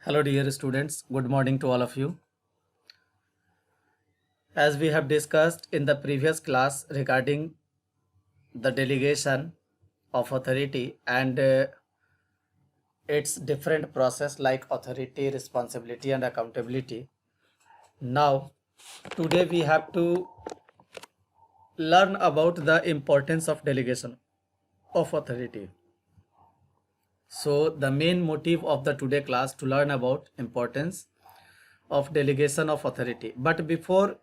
Hello, dear students. Good morning to all of you. As we have discussed in the previous class regarding the delegation of authority and its different process like authority, responsibility, and accountability. Now, today we have to learn about the importance of delegation of authority. So, the main motive of the today class to learn about importance of delegation of authority. But before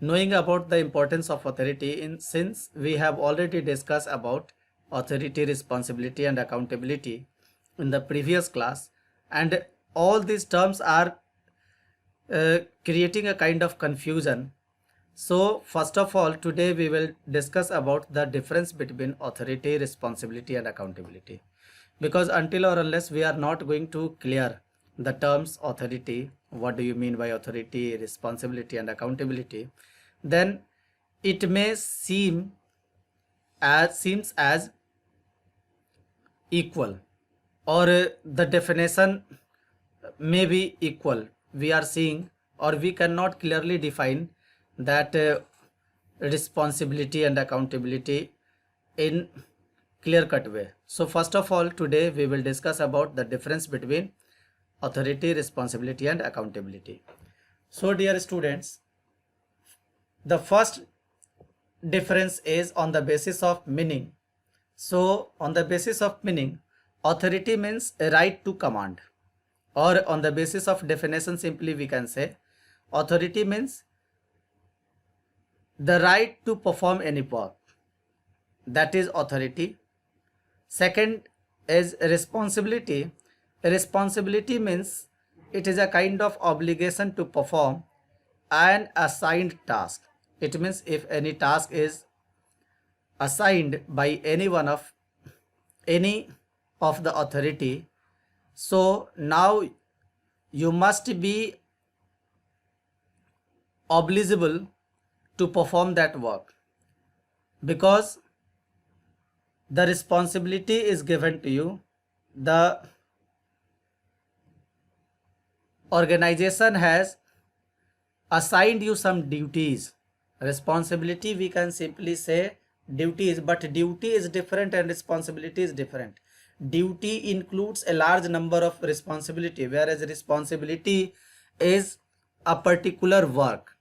knowing about the importance of authority, since we have already discussed about authority, responsibility, and accountability in the previous class, and all these terms are creating a kind of confusion. So first of all, today we will discuss about the difference between authority, responsibility, and accountability, because until or unless we are not going to clear the terms authority, what do you mean by authority, responsibility, and accountability, then it may seems as equal, or the definition may be equal. We are seeing, or we cannot clearly define that responsibility and accountability in clear cut way. So first of all, today we will discuss about the difference between authority, responsibility, and accountability. So dear students, the first difference is on the basis of meaning. So on the basis of meaning, authority means a right to command, or on the basis of definition, simply we can say authority means the right to perform any work, that is authority. Second is responsibility. Responsibility means it is a kind of obligation to perform an assigned task. It means if any task is assigned by any of the authority, so now you must be obligable to perform that work, because the responsibility is given to you. The organization has assigned you some duties. Responsibility, we can simply say duties, but duty is different and responsibility is different. Duty includes a large number of responsibility, whereas responsibility is a particular work.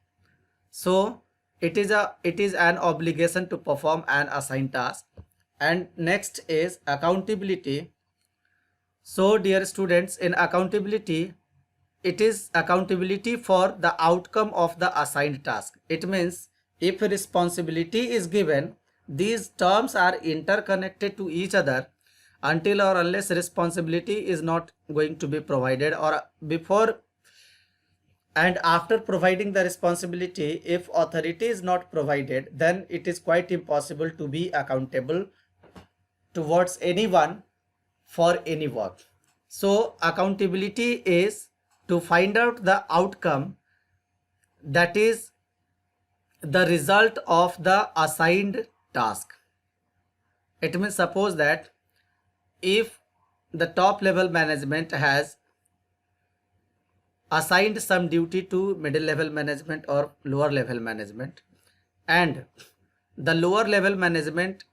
So it is an obligation to perform an assigned task. And next is accountability. So dear students, in accountability, it is accountability for the outcome of the assigned task. It means if responsibility is given, these terms are interconnected to each other until or unless responsibility is not going to be provided, or before and after providing the responsibility, if authority is not provided, then it is quite impossible to be accountable towards anyone for any work. So accountability is to find out the outcome, that is the result of the assigned task. It means suppose that if the top level management has assigned some duty to middle level management or lower level management, and the lower level management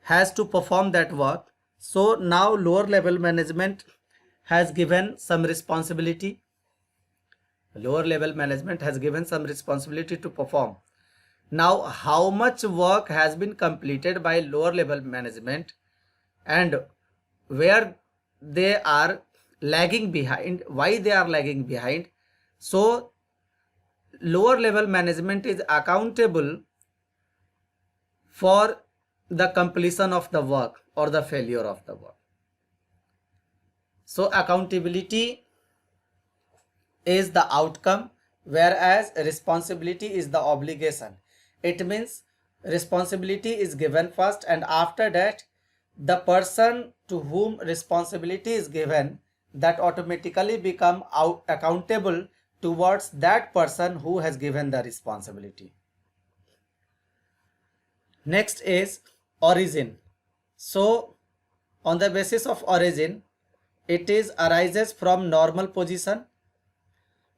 has to perform that work, so now lower level management has given some responsibility. Lower level management has given some responsibility to perform. Now how much work has been completed by lower level management and where they are lagging behind, why they are lagging behind, so lower level management is accountable for the completion of the work or the failure of the work. So accountability is the outcome, whereas responsibility is the obligation. It means responsibility is given first, and after that the person to whom responsibility is given, that automatically become accountable towards that person who has given the responsibility. Next is origin. So on the basis of origin, it is arises from normal position,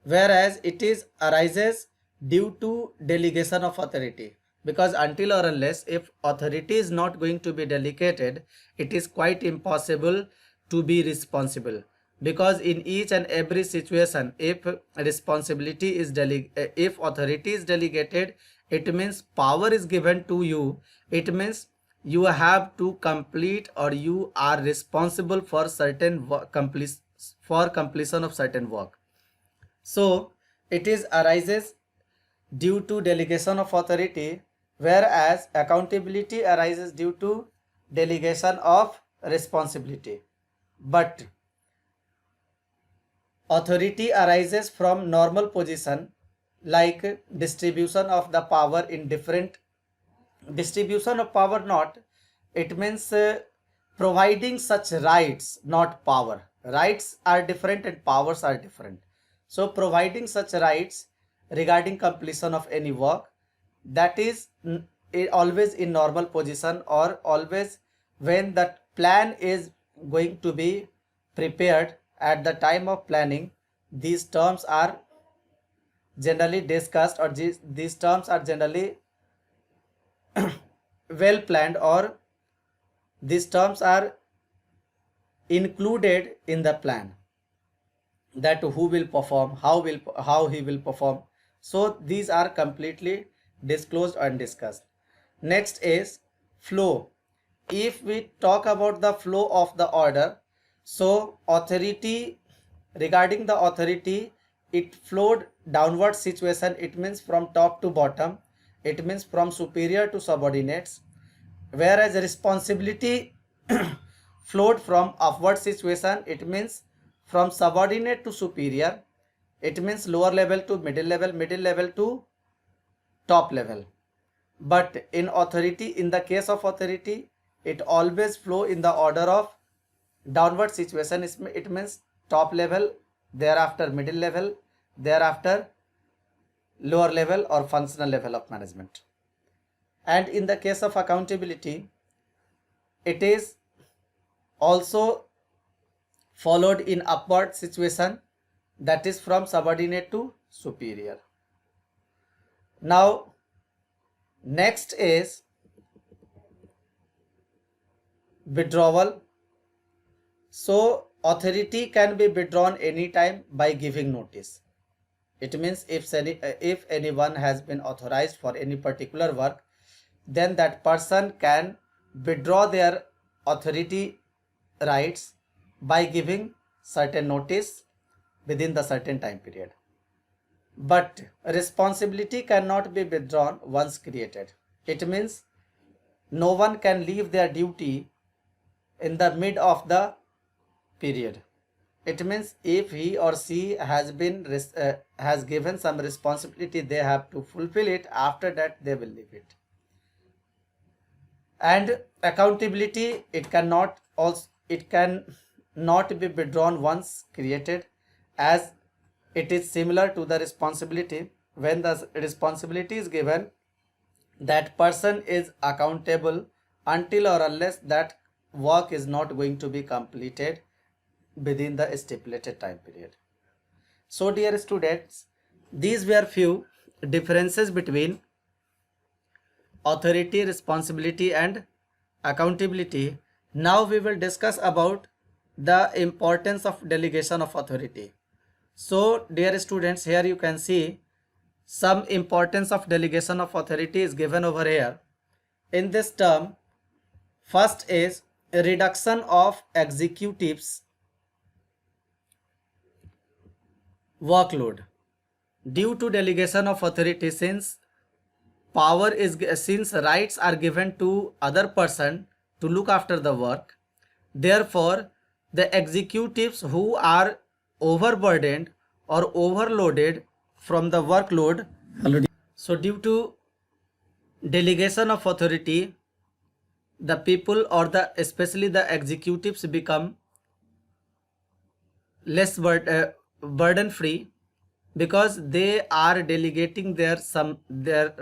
whereas it is arises due to delegation of authority. Because until or unless if authority is not going to be delegated, it is quite impossible to be responsible. Because in each and every situation, if responsibility is if authority is delegated, it means power is given to you. It means you have to complete, or you are responsible for certain work, for completion of certain work. So it is arises due to delegation of authority, whereas accountability arises due to delegation of responsibility. But authority arises from normal position, like distribution of the power in different distribution of power, not, it means providing such rights, not power. Rights are different and powers are different. So providing such rights regarding completion of any work, that is always in normal position, or always when the plan is going to be prepared. At the time of planning, these terms are generally discussed, or these terms are generally well planned, or these terms are included in the plan, that who will perform, how he will perform. So these are completely disclosed and discussed. Next is flow. If we talk about the flow of the order, so authority, regarding the authority, it flowed downward situation. It means from top to bottom. It means from superior to subordinates. Whereas responsibility flowed from upward situation. It means from subordinate to superior. It means lower level to middle level to top level. But in authority, in the case of authority, it always flow in the order of downward situation. It means top level, thereafter middle level, thereafter lower level or functional level of management. And in the case of accountability, it is also followed in upward situation, that is from subordinate to superior. Now next is withdrawal. So authority can be withdrawn anytime by giving notice. It means if anyone has been authorized for any particular work, then that person can withdraw their authority rights by giving certain notice within the certain time period. But responsibility cannot be withdrawn once created. It means no one can leave their duty in the mid of the period. It means if he or she has given some responsibility, they have to fulfill it. After that, they will leave it. And accountability, it can not be withdrawn once created, as it is similar to the responsibility. When the responsibility is given, that person is accountable until or unless that work is not going to be completed within the stipulated time period. So dear students, these were few differences between authority, responsibility and accountability. Now we will discuss about the importance of delegation of authority. So dear students, here you can see some importance of delegation of authority is given over here. In this term, first is a reduction of executives workload due to delegation of authority. Since rights are given to other person to look after the work, therefore the executives who are overburdened or overloaded from the workload, so due to delegation of authority, the people or especially the executives become less burden free, because they are delegating their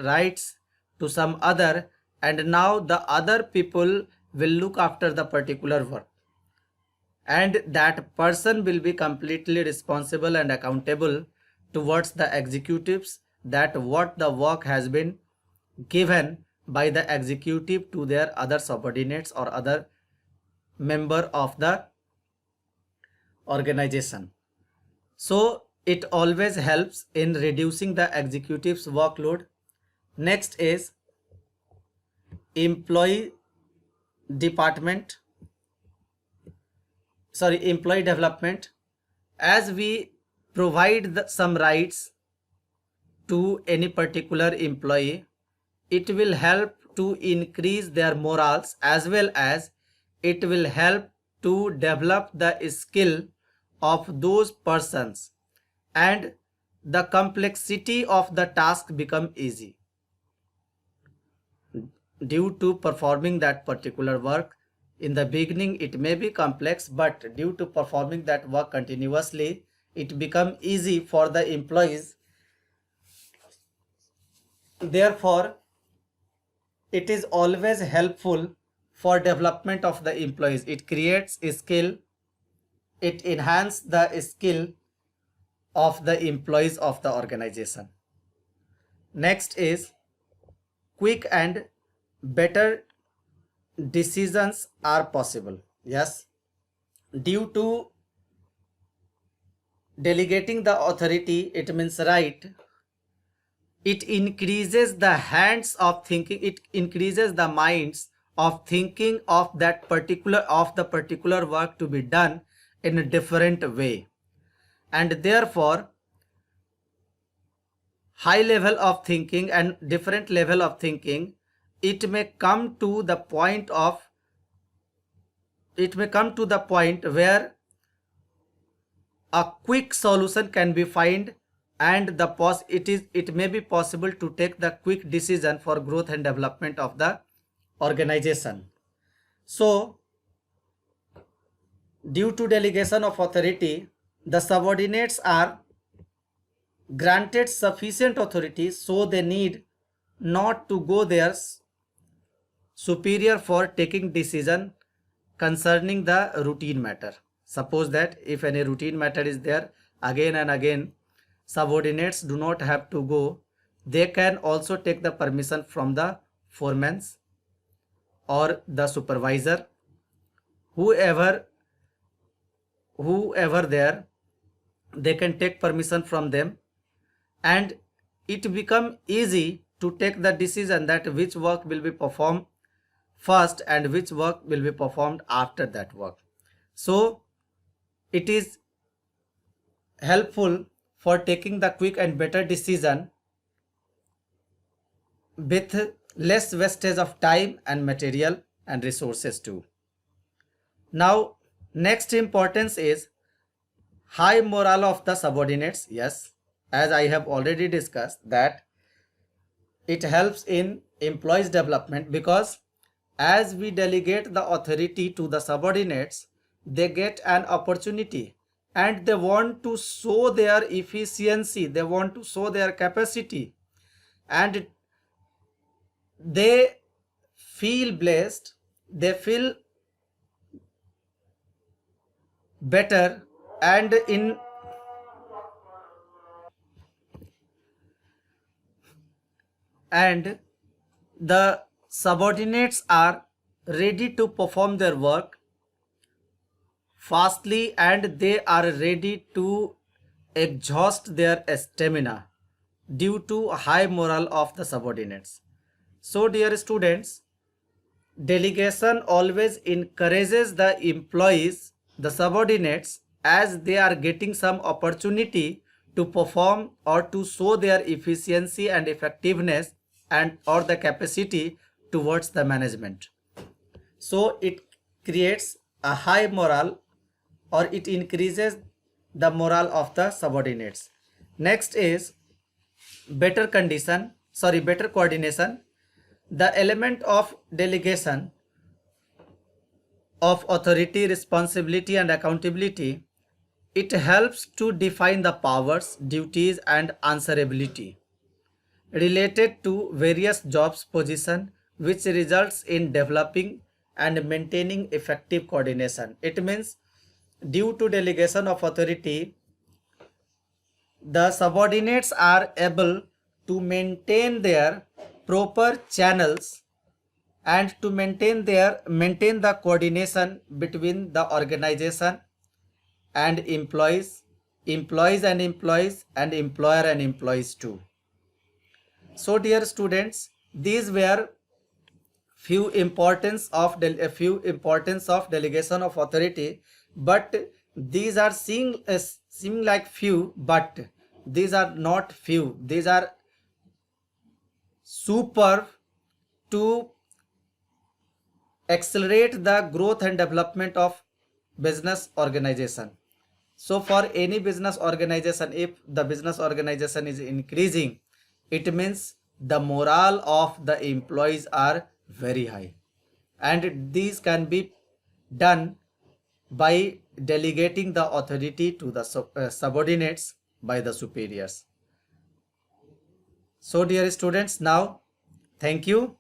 rights to some other, and now the other people will look after the particular work. and that person will be completely responsible and accountable towards the executives that what the work has been given by the executive to their other subordinates or other member of the organization. So it always helps in reducing the executive's workload. Next is employee department, employee development. As we provide some rights to any particular employee, it will help to increase their morals, as well as it will help to develop the skill of those persons, and the complexity of the task become easy due to performing that particular work. In the beginning it may be complex, but due to performing that work continuously, it become easy for the employees. Therefore it is always helpful for development of the employees. It creates a skill, it enhances the skill of the employees of the organization. Next is quick and better decisions are possible. Yes, due to delegating the authority, it means right, it increases the hands of thinking, it increases the minds of thinking of that particular work to be done in a different way, and therefore high level of thinking and different level of thinking, it may come to the point where a quick solution can be found, and it may be possible to take the quick decision for growth and development of the organization. So due to delegation of authority, the subordinates are granted sufficient authority, so they need not to go their superior for taking decision concerning the routine matter. Suppose that if any routine matter is there, again and again subordinates do not have to go, they can also take the permission from the foremen or the supervisor, whoever there, they can take permission from them, and it become easy to take the decision that which work will be performed first and which work will be performed after that work. So it is helpful for taking the quick and better decision with less wastage of time and material and resources too. Now next importance is high morale of the subordinates. Yes, as I have already discussed that it helps in employees development, because as we delegate the authority to the subordinates, they get an opportunity and they want to show their efficiency, they want to show their capacity, and they feel blessed, they feel better, and the subordinates are ready to perform their work fastly, and they are ready to exhaust their stamina due to high morale of the subordinates. So dear students, delegation always encourages the employees, the subordinates, as they are getting some opportunity to perform or to show their efficiency and effectiveness and or the capacity towards the management. So it creates a high morale, or it increases the morale of the subordinates. Next is better coordination. The element of delegation of authority, responsibility and accountability, it helps to define the powers, duties and answerability related to various jobs position, which results in developing and maintaining effective coordination. It means due to delegation of authority, the subordinates are able to maintain their proper channels and to maintain the coordination between the organization and employees and employees, and employer and employees too. So dear students, these were few importance of delegation of authority, but these are seem like few, but these are not few. These are super to accelerate the growth and development of business organization. So for any business organization, if the business organization is increasing, it means the morale of the employees are very high, and these can be done by delegating the authority to the subordinates by the superiors. So dear students, now thank you.